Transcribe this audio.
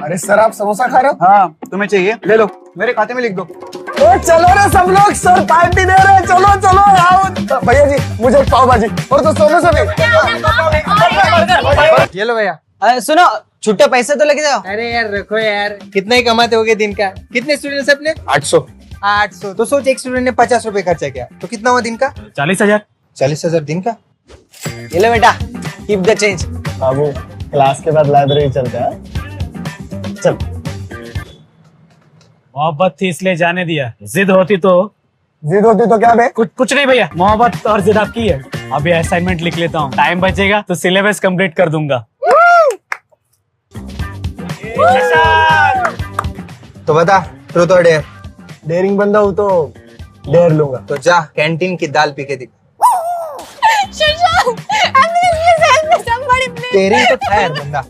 अरे सर आप समोसा खा रहे हो? हाँ तुम्हें चाहिए ले लो, मेरे खाते में लिख दो। ओ चलो रे सब लोग, सर पार्टी दे रहे हैं, चलो चलो आओ। भैया जी मुझे एक पाव भाजी और तो समोसा भी। ये लो भैया। सुनो छुट्टे पैसे तो लेके जाओ। अरे यार रखो यार, कितना ही कमाते होगे दिन का? कितने स्टूडेंट्स अपने? 800। 800। तो सोच एक स्टूडेंट ने 50 रुपए खर्चा किया तो कितना हुआ दिन का? 40,000। 40,000 दिन का। ये लो बेटा, keep the change. Babu class के बाद लाइब्रेरी चलते हैं। चल। मोहब्बत थी इसलिए जाने दिया, जिद होती तो जिद होती तो क्या बे? कुछ नहीं भैया, मोहब्बत और जिद आपकी है। अभी असाइनमेंट लिख लेता हूँ, टाइम बचेगा तो सिलेबस कंप्लीट कर दूंगा। तो बता, ट्रूथ और डेयर? डेयरिंग बंदा हूँ तो डेयर लूंगा। तो जा कैंटीन की दाल पी के दिखा। तेरी तो खैर बंदा।